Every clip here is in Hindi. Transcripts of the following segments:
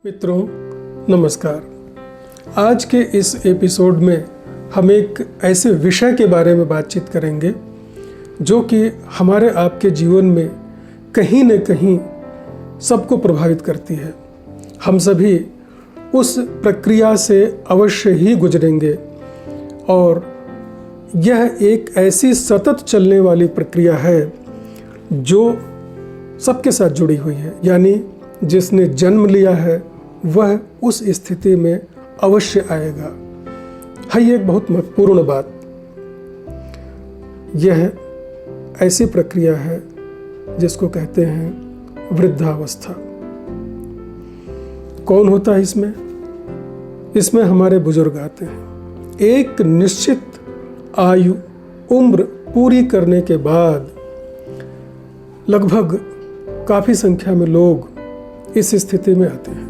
मित्रों नमस्कार। आज के इस एपिसोड में हम एक ऐसे विषय के बारे में बातचीत करेंगे जो कि हमारे आपके जीवन में कहीं न कहीं सबको प्रभावित करती है। हम सभी उस प्रक्रिया से अवश्य ही गुजरेंगे और यह एक ऐसी सतत चलने वाली प्रक्रिया है जो सबके साथ जुड़ी हुई है, यानी जिसने जन्म लिया है वह उस स्थिति में अवश्य आएगा। है ये एक बहुत महत्वपूर्ण बात। यह ऐसी प्रक्रिया है जिसको कहते हैं वृद्धावस्था। कौन होता है इसमें? इसमें हमारे बुजुर्ग आते हैं। एक निश्चित आयु उम्र पूरी करने के बाद लगभग काफी संख्या में लोग इस स्थिति में आते हैं।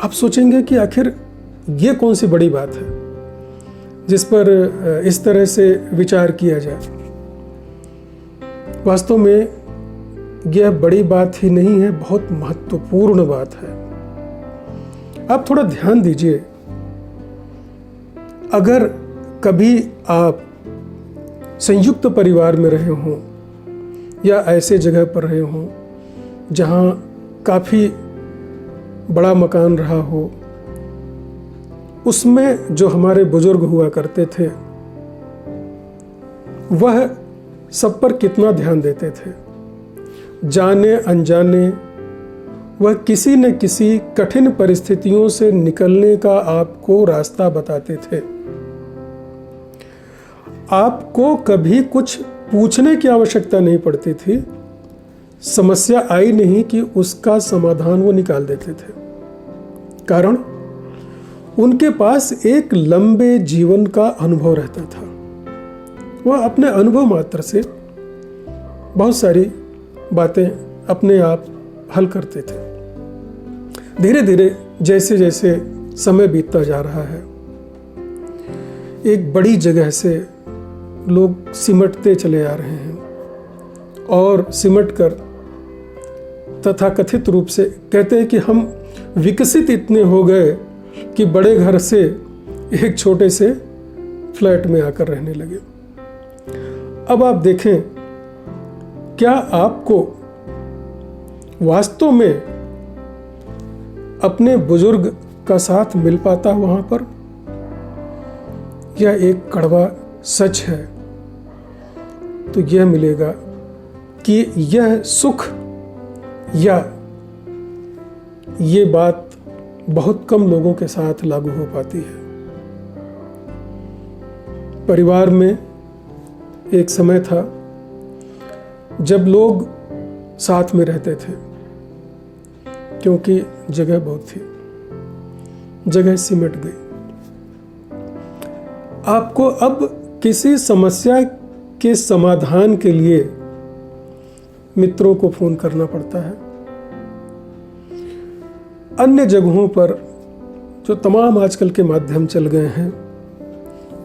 आप सोचेंगे कि आखिर ये कौन सी बड़ी बात है जिस पर इस तरह से विचार किया जाए। वास्तव में यह बड़ी बात ही नहीं है, बहुत महत्वपूर्ण बात है। आप थोड़ा ध्यान दीजिए। अगर कभी आप संयुक्त परिवार में रहे हों या ऐसे जगह पर रहे हों जहां काफी बड़ा मकान रहा हो, उसमें जो हमारे बुजुर्ग हुआ करते थे वह सब पर कितना ध्यान देते थे। जाने अनजाने वह किसी न किसी कठिन परिस्थितियों से निकलने का आपको रास्ता बताते थे। आपको कभी कुछ पूछने की आवश्यकता नहीं पड़ती थी। समस्या आई नहीं कि उसका समाधान वो निकाल देते थे, कारण उनके पास एक लंबे जीवन का अनुभव रहता था। वह अपने अनुभव मात्र से बहुत सारी बातें अपने आप हल करते थे। धीरे धीरे जैसे जैसे समय बीतता जा रहा है, एक बड़ी जगह से लोग सिमटते चले आ रहे हैं और सिमट कर तथाकथित रूप से कहते हैं कि हम विकसित इतने हो गए कि बड़े घर से एक छोटे से फ्लैट में आकर रहने लगे। अब आप देखें, क्या आपको वास्तव में अपने बुजुर्ग का साथ मिल पाता वहां पर? यह एक कड़वा सच है। तो यह मिलेगा कि यह सुख या ये बात बहुत कम लोगों के साथ लागू हो पाती है। परिवार में एक समय था जब लोग साथ में रहते थे, क्योंकि जगह बहुत थी। जगह सिमट गई। आपको अब किसी समस्या के समाधान के लिए मित्रों को फोन करना पड़ता है। अन्य जगहों पर जो तमाम आजकल के माध्यम चल गए हैं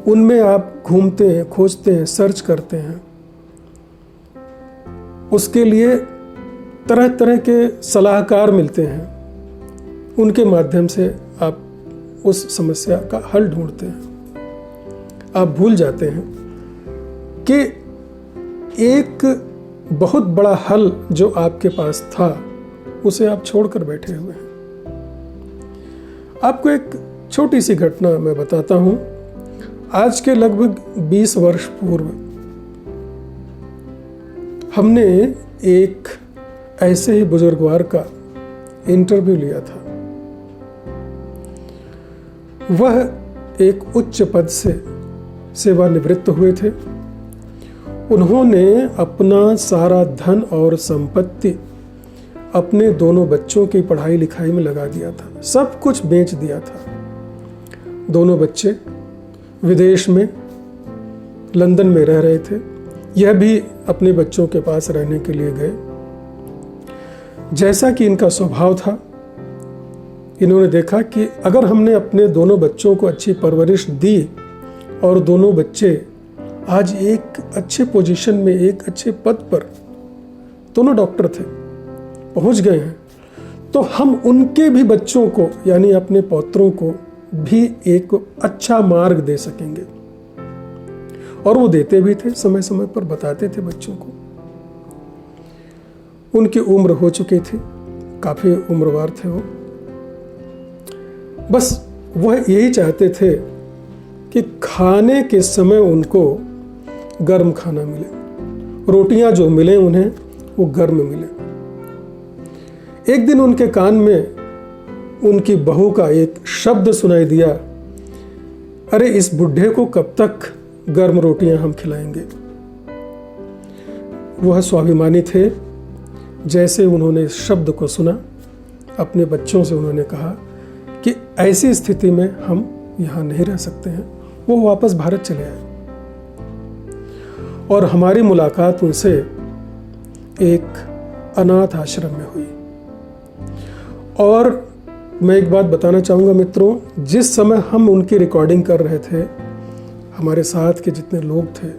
उनमें आप घूमते हैं, खोजते हैं, सर्च करते हैं। उसके लिए तरह तरह के सलाहकार मिलते हैं। उनके माध्यम से आप उस समस्या का हल ढूंढते हैं। आप भूल जाते हैं कि एक बहुत बड़ा हल जो आपके पास था उसे आप छोड़कर बैठे हुए हैं। आपको एक छोटी सी घटना मैं बताता हूं। आज के लगभग 20 वर्ष पूर्व हमने एक ऐसे ही बुजुर्गवार का इंटरव्यू लिया था। वह एक उच्च पद से सेवानिवृत्त हुए थे। उन्होंने अपना सारा धन और संपत्ति अपने दोनों बच्चों की पढ़ाई लिखाई में लगा दिया था। सब कुछ बेच दिया था। दोनों बच्चे विदेश में लंदन में रह रहे थे। यह भी अपने बच्चों के पास रहने के लिए गए। जैसा कि इनका स्वभाव था, इन्होंने देखा कि अगर हमने अपने दोनों बच्चों को अच्छी परवरिश दी और दोनों बच्चे आज एक अच्छे पोजीशन में, एक अच्छे पद पर, दोनों डॉक्टर थे, पहुंच गए हैं, तो हम उनके भी बच्चों को यानी अपने पौत्रों को भी एक अच्छा मार्ग दे सकेंगे। और वो देते भी थे, समय समय पर बताते थे बच्चों को। उनकी उम्र हो चुकी थी, काफ़ी उम्रवार थे वो। बस वह यही चाहते थे कि खाने के समय उनको गर्म खाना मिले, रोटियां जो मिले उन्हें वो गर्म मिले। एक दिन उनके कान में उनकी बहू का एक शब्द सुनाई दिया, अरे इस बुढ़े को कब तक गर्म रोटियां हम खिलाएंगे। वह स्वाभिमानी थे। जैसे उन्होंने इस शब्द को सुना, अपने बच्चों से उन्होंने कहा कि ऐसी स्थिति में हम यहाँ नहीं रह सकते हैं। वो वापस भारत चले आए और हमारी मुलाकात उनसे एक अनाथ आश्रम में हुई। और मैं एक बात बताना चाहूँगा मित्रों, जिस समय हम उनकी रिकॉर्डिंग कर रहे थे, हमारे साथ के जितने लोग थे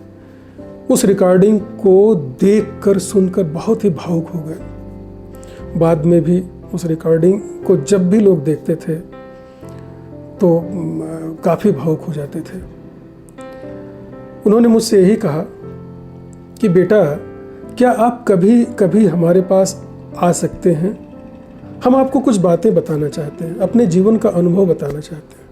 उस रिकॉर्डिंग को देखकर सुनकर बहुत ही भावुक हो गए। बाद में भी उस रिकॉर्डिंग को जब भी लोग देखते थे तो काफ़ी भावुक हो जाते थे। उन्होंने मुझसे यही कहा कि बेटा, क्या आप कभी कभी हमारे पास आ सकते हैं? हम आपको कुछ बातें बताना चाहते हैं, अपने जीवन का अनुभव बताना चाहते हैं।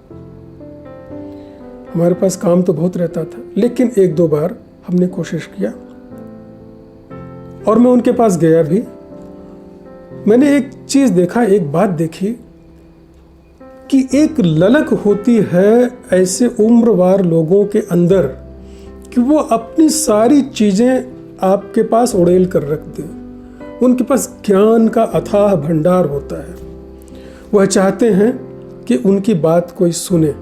हमारे पास काम तो बहुत रहता था, लेकिन एक दो बार हमने कोशिश किया और मैं उनके पास गया भी। मैंने एक चीज देखा, एक बात देखी कि एक ललक होती है ऐसे उम्रवार लोगों के अंदर कि वो अपनी सारी चीजें आपके पास उड़ेल कर रख दें। उनके पास ज्ञान का अथाह भंडार होता है। वह चाहते हैं कि उनकी बात कोई सुने।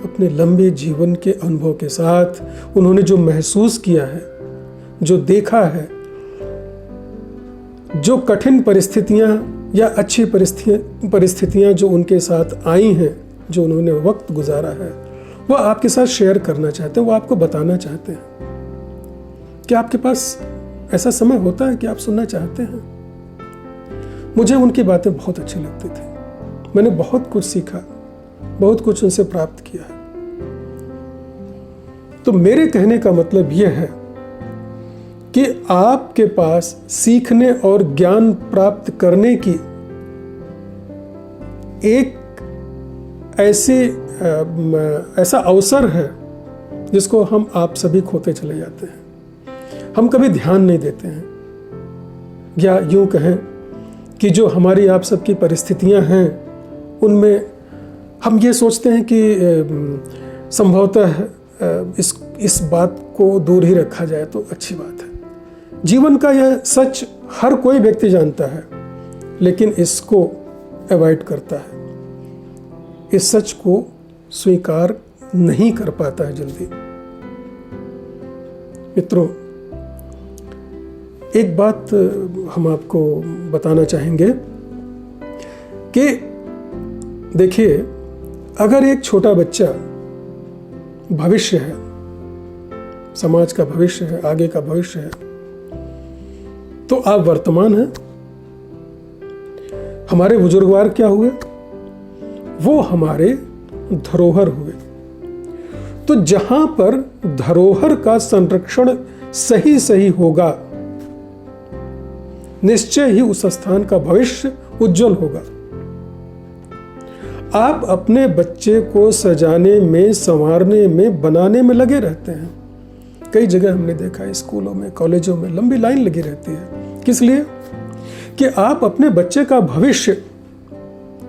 अपने लंबे जीवन के अनुभव के साथ उन्होंने जो महसूस किया है, जो देखा है, जो कठिन परिस्थितियां या अच्छी परिस्थितियां जो उनके साथ आई हैं, जो उन्होंने वक्त गुजारा है, वह आपके साथ शेयर करना चाहते हैं, वो आपको बताना चाहते हैं। क्या आपके पास ऐसा समय होता है कि आप सुनना चाहते हैं? मुझे उनकी बातें बहुत अच्छी लगती थी। मैंने बहुत कुछ सीखा, बहुत कुछ उनसे प्राप्त किया है। तो मेरे कहने का मतलब यह है कि आपके पास सीखने और ज्ञान प्राप्त करने की एक ऐसा अवसर है जिसको हम आप सभी खोते चले जाते हैं। हम कभी ध्यान नहीं देते हैं, या यूं कहें कि जो हमारी आप सबकी परिस्थितियां हैं उनमें हम ये सोचते हैं कि संभवतः इस बात को दूर ही रखा जाए तो अच्छी बात है। जीवन का यह सच हर कोई व्यक्ति जानता है, लेकिन इसको अवॉइड करता है, इस सच को स्वीकार नहीं कर पाता है जल्दी। मित्रों, एक बात हम आपको बताना चाहेंगे कि देखिए, अगर एक छोटा बच्चा भविष्य है, समाज का भविष्य है, आगे का भविष्य है, तो आप वर्तमान हैं। हमारे बुजुर्गवार क्या हुए? वो हमारे धरोहर हुए। तो जहां पर धरोहर का संरक्षण सही सही होगा, निश्चय ही उस स्थान का भविष्य उज्जवल होगा। आप अपने बच्चे को सजाने में, संवारने में, बनाने में लगे रहते हैं। कई जगह हमने देखा है, स्कूलों में, कॉलेजों में लंबी लाइन लगी रहती है। किस लिए? कि आप अपने बच्चे का भविष्य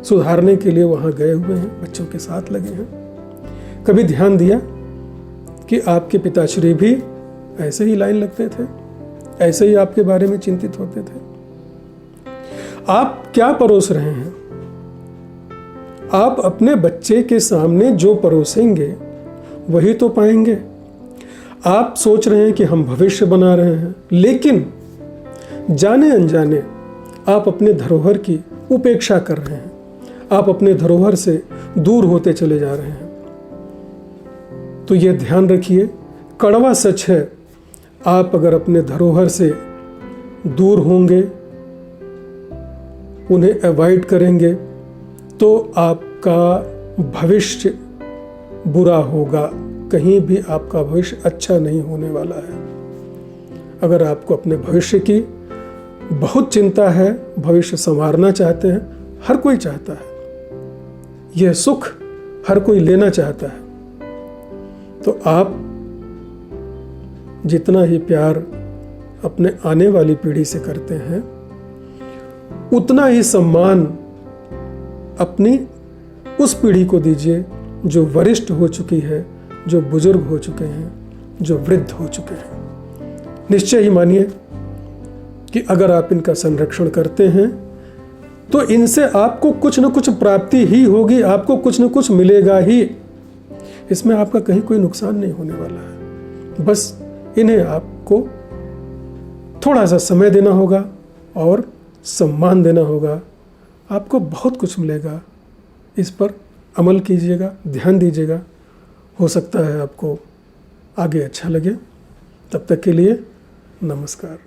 सुधारने के लिए वहां गए हुए हैं, बच्चों के साथ लगे हैं। कभी ध्यान दिया कि आपके पिताश्री भी ऐसे ही लाइन लगते थे, ऐसे ही आपके बारे में चिंतित होते थे? आप क्या परोस रहे हैं? आप अपने बच्चे के सामने जो परोसेंगे वही तो पाएंगे। आप सोच रहे हैं कि हम भविष्य बना रहे हैं, लेकिन जाने अनजाने आप अपने धरोहर की उपेक्षा कर रहे हैं। आप अपने धरोहर से दूर होते चले जा रहे हैं। तो यह ध्यान रखिए, कड़वा सच है, आप अगर अपने धरोहर से दूर होंगे उन्हें अवॉइड करेंगे तो आपका भविष्य बुरा होगा, कहीं भी आपका भविष्य अच्छा नहीं होने वाला है। अगर आपको अपने भविष्य की बहुत चिंता है, भविष्य संवारना चाहते हैं, हर कोई चाहता है, यह सुख हर कोई लेना चाहता है, तो आप जितना ही प्यार अपने आने वाली पीढ़ी से करते हैं, उतना ही सम्मान अपनी उस पीढ़ी को दीजिए जो वरिष्ठ हो चुकी है, जो बुजुर्ग हो चुके हैं, जो वृद्ध हो चुके हैं। निश्चय ही मानिए कि अगर आप इनका संरक्षण करते हैं तो इनसे आपको कुछ न कुछ प्राप्ति ही होगी, आपको कुछ न कुछ मिलेगा ही। इसमें आपका कहीं कोई नुकसान नहीं होने वाला है। बस इन्हें आपको थोड़ा सा समय देना होगा और सम्मान देना होगा, आपको बहुत कुछ मिलेगा। इस पर अमल कीजिएगा, ध्यान दीजिएगा, हो सकता है आपको आगे अच्छा लगे। तब तक के लिए नमस्कार।